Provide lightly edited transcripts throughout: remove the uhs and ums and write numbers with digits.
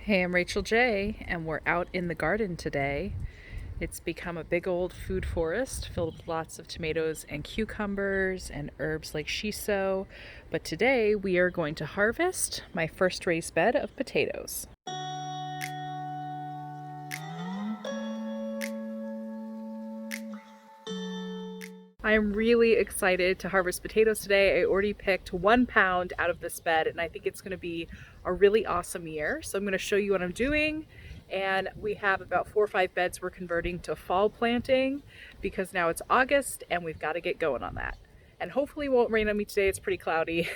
Hey, I'm Rachel J, and we're out in the garden today. It's become a big old food forest filled with lots of tomatoes and cucumbers and herbs like shiso. But today we are going to harvest my first raised bed of potatoes. I'm really excited to harvest potatoes today. I already picked 1 pound out of this bed, and I think it's going to be a really awesome year. So I'm going to show you what I'm doing. And we have about 4 or 5 beds we're converting to fall planting because now it's August and we've got to get going on that. And hopefully it won't rain on me today. It's pretty cloudy.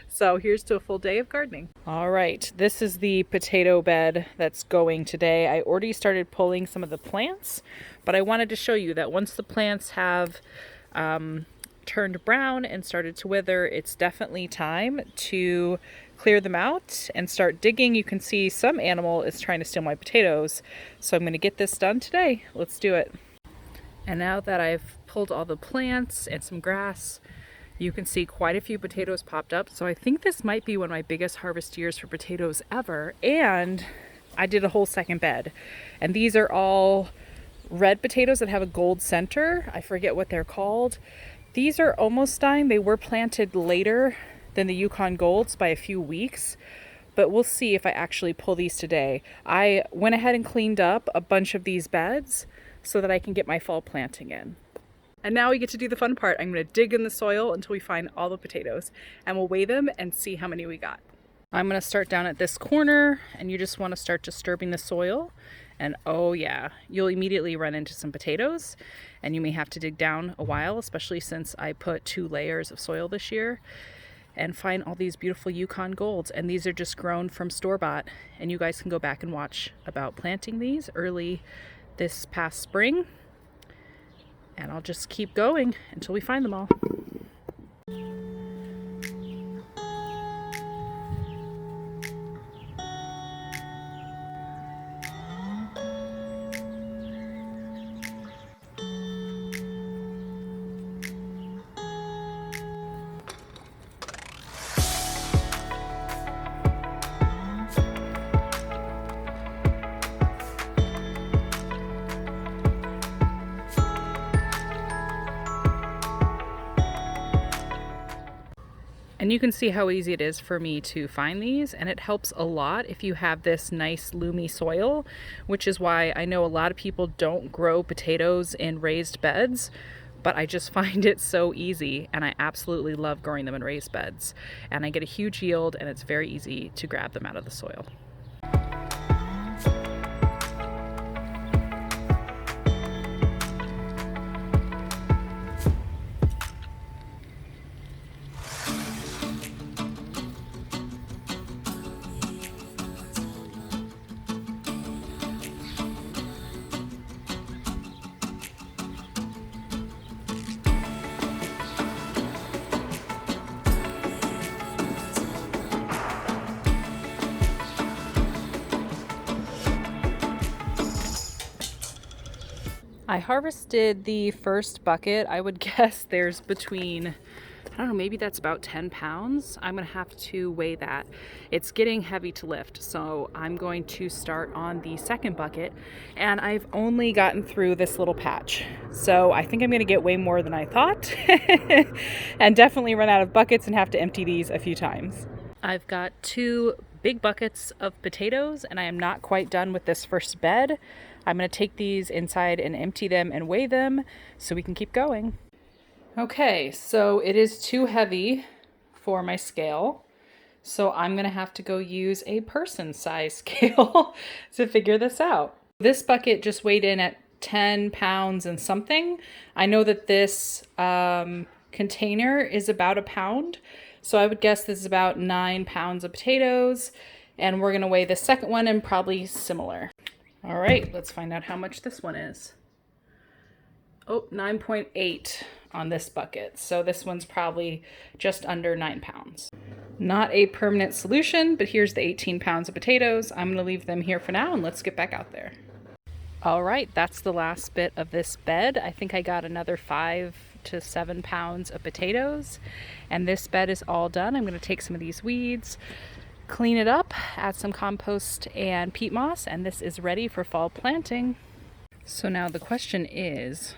So here's to a full day of gardening. All right, this is the potato bed that's going today. I already started pulling some of the plants, but I wanted to show you that once the plants have turned brown and started to wither, it's definitely time to clear them out and start digging. You can see some animal is trying to steal my potatoes, so I'm going to get this done today. Let's do it. And now that I've pulled all the plants and some grass, you can see quite a few potatoes popped up. So I think this might be one of my biggest harvest years for potatoes ever. And I did a whole second bed. And these are all red potatoes that have a gold center. I forget what they're called. These are almost dying. They were planted later than the Yukon Golds by a few weeks. But we'll see if I actually pull these today. I went ahead and cleaned up a bunch of these beds so that I can get my fall planting in. And now we get to do the fun part. I'm going to dig in the soil until we find all the potatoes, and we'll weigh them and see how many we got. I'm going to start down at this corner, and you just want to start disturbing the soil. And oh yeah, you'll immediately run into some potatoes, and you may have to dig down a while, especially since I put 2 layers of soil this year, and find all these beautiful Yukon Golds. And these are just grown from store-bought, and you guys can go back and watch about planting these early this past spring. And I'll just keep going until we find them all. And you can see how easy it is for me to find these, and it helps a lot if you have this nice loomy soil, which is why I know a lot of people don't grow potatoes in raised beds, but I just find it so easy, and I absolutely love growing them in raised beds. And I get a huge yield, and it's very easy to grab them out of the soil. I harvested the first bucket. I would guess there's between, I don't know, maybe that's about 10 pounds. I'm gonna have to weigh that. It's getting heavy to lift, so I'm going to start on the second bucket, and I've only gotten through this little patch. So I think I'm gonna get way more than I thought and definitely run out of buckets and have to empty these a few times. I've got 2 big buckets of potatoes, and I am not quite done with this first bed. I'm going to take these inside and empty them and weigh them so we can keep going. Okay, so it is too heavy for my scale, so I'm going to have to go use a person size scale to figure this out. This bucket just weighed in at 10 pounds and something. I know that this container is about a pound, so I would guess this is about 9 pounds of potatoes, and we're going to weigh the second one and probably similar. All right, let's find out how much this one is. Oh, 9.8 on this bucket. So this one's probably just under 9 pounds. Not a permanent solution, but here's the 18 pounds of potatoes. I'm gonna leave them here for now, and let's get back out there. All right, that's the last bit of this bed. I think I got another 5 to 7 pounds of potatoes, and this bed is all done. I'm gonna take some of these weeds clean it up, add some compost and peat moss, and this is ready for fall planting. So now the question is,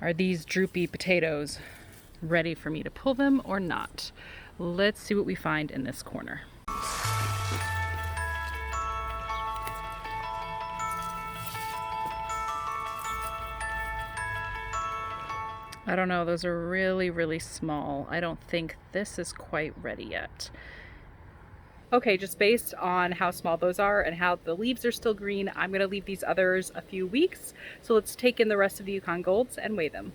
are these droopy potatoes ready for me to pull them or not? Let's see what we find in this corner. I don't know, those are really, really small. I don't think this is quite ready yet. Okay, just based on how small those are and how the leaves are still green, I'm gonna leave these others a few weeks. So let's take in the rest of the Yukon Golds and weigh them.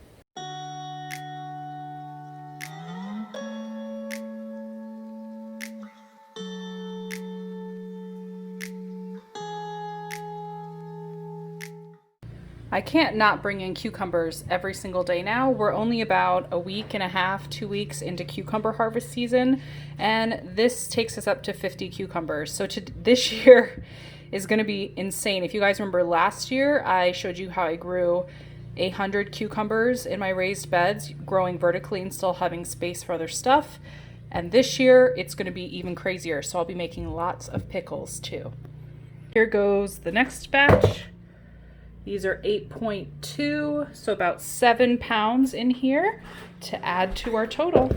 I can't not bring in cucumbers every single day now. We're only about a week and a half, 2 weeks into cucumber harvest season, and this takes us up to 50 cucumbers. So this year is gonna be insane. If you guys remember last year, I showed you how I grew 100 cucumbers in my raised beds, growing vertically and still having space for other stuff. And this year, it's gonna be even crazier. So I'll be making lots of pickles too. Here goes the next batch. These are 8.2, so about 7 pounds in here to add to our total.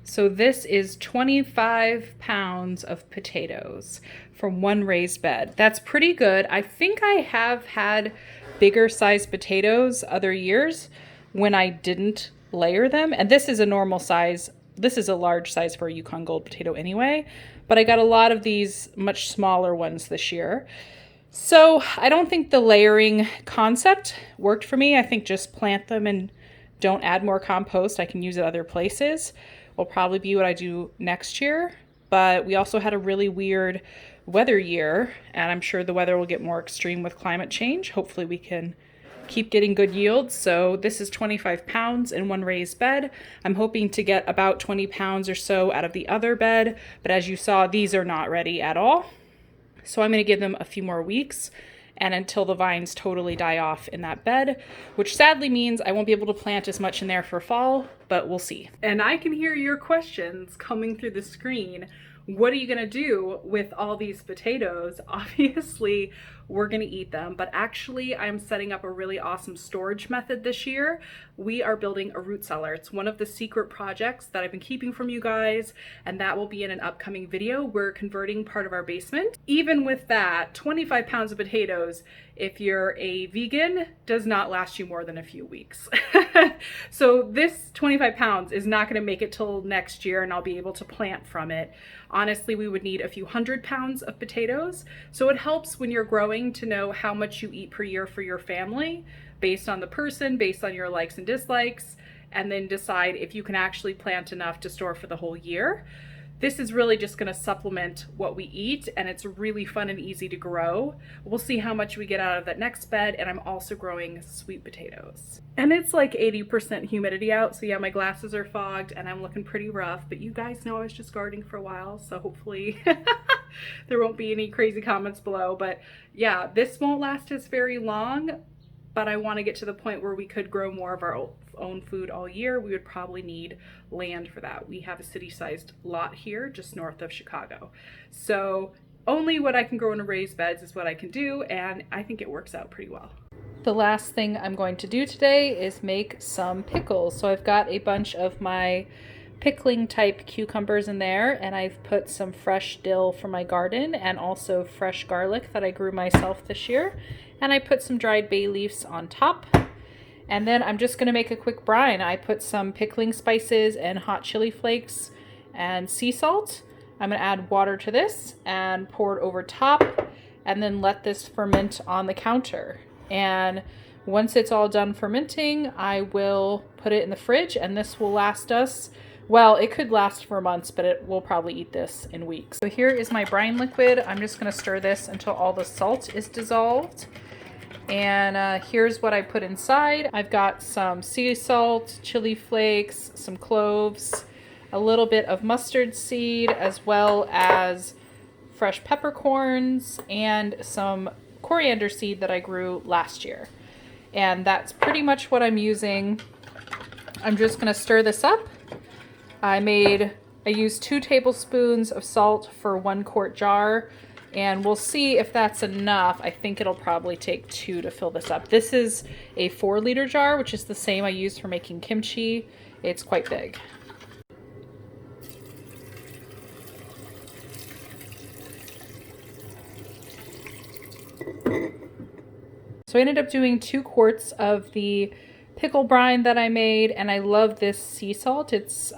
So this is 25 pounds of potatoes from one raised bed. That's pretty good. I think I have had bigger sized potatoes other years when I didn't layer them. And this is a normal size. This is a large size for a Yukon Gold potato anyway, but I got a lot of these much smaller ones this year. So I don't think the layering concept worked for me. I think just plant them and don't add more compost. I can use it other places. Will probably be what I do next year. But we also had a really weird weather year, and I'm sure the weather will get more extreme with climate change. Hopefully we can keep getting good yields. So this is 25 pounds in one raised bed. I'm hoping to get about 20 pounds or so out of the other bed. But as you saw, these are not ready at all. So I'm going to give them a few more weeks and until the vines totally die off in that bed, which sadly means I won't be able to plant as much in there for fall, but we'll see. And I can hear your questions coming through the screen. What are you going to do with all these potatoes? Obviously, we're going to eat them, but actually I'm setting up a really awesome storage method this year. We are building a root cellar. It's one of the secret projects that I've been keeping from you guys, and that will be in an upcoming video. We're converting part of our basement. Even with that, 25 pounds of potatoes, if you're a vegan, does not last you more than a few weeks. So this 25 pounds is not going to make it till next year, and I'll be able to plant from it. Honestly, we would need a few 100 pounds of potatoes. So it helps when you're growing to know how much you eat per year for your family based on the person, based on your likes and dislikes, and then decide if you can actually plant enough to store for the whole year. This is really just going to supplement what we eat, and it's really fun and easy to grow. We'll see how much we get out of that next bed, and I'm also growing sweet potatoes. And it's like 80% humidity out, so yeah, my glasses are fogged and I'm looking pretty rough, but you guys know I was just gardening for a while, so hopefully there won't be any crazy comments below. But yeah, this won't last us very long, but I want to get to the point where we could grow more of our own food all year. We would probably need land for that. We have a city-sized lot here just north of Chicago. So only what I can grow in raised beds is what I can do, and I think it works out pretty well. The last thing I'm going to do today is make some pickles. So I've got a bunch of my pickling type cucumbers in there, and I've put some fresh dill from my garden and also fresh garlic that I grew myself this year. And I put some dried bay leaves on top. And then I'm just gonna make a quick brine. I put some pickling spices and hot chili flakes and sea salt. I'm gonna add water to this and pour it over top and then let this ferment on the counter. And once it's all done fermenting, I will put it in the fridge, and this will last us, well, it could last for months, but we'll probably eat this in weeks. So here is my brine liquid. I'm just gonna stir this until all the salt is dissolved. And here's what I put inside. I've got some sea salt, chili flakes, some cloves, a little bit of mustard seed, as well as fresh peppercorns and some coriander seed that I grew last year. And that's pretty much what I'm using. I'm just gonna stir this up. I made I used 2 tablespoons of salt for 1 quart jar, and we'll see if that's enough. I think it'll probably take 2 to fill this up. This is a 4-liter jar, which is the same I used for making kimchi. It's quite big. So I ended up doing 2 quarts of the pickle brine that I made, and I love this sea salt. It's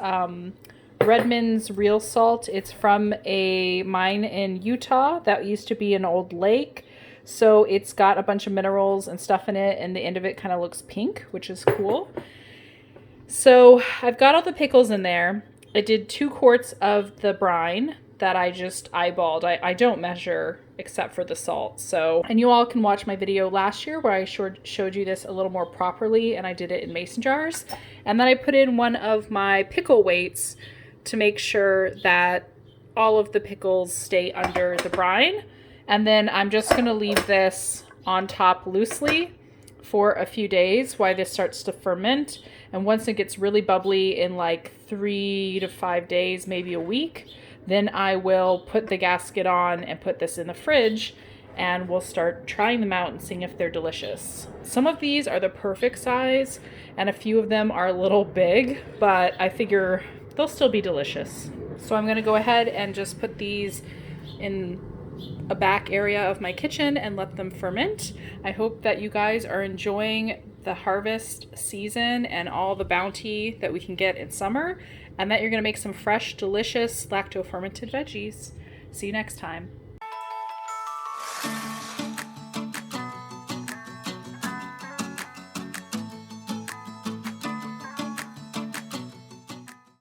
Redmond's real salt. It's from a mine in Utah that used to be an old lake. So it's got a bunch of minerals and stuff in it, and the end of it kind of looks pink, which is cool. So I've got all the pickles in there. I did 2 quarts of the brine that I just eyeballed. I don't measure except for the salt. So, and you all can watch my video last year where I showed you this a little more properly, and I did it in mason jars. And then I put in one of my pickle weights to make sure that all of the pickles stay under the brine. And then I'm just gonna leave this on top loosely for a few days while this starts to ferment. And once it gets really bubbly in like 3 to 5 days, maybe a week, then I will put the gasket on and put this in the fridge, and we'll start trying them out and seeing if they're delicious. Some of these are the perfect size, and a few of them are a little big, but I figure they'll still be delicious. So I'm gonna go ahead and just put these in a back area of my kitchen and let them ferment. I hope that you guys are enjoying the harvest season and all the bounty that we can get in summer, and that you're gonna make some fresh, delicious lacto-fermented veggies. See you next time.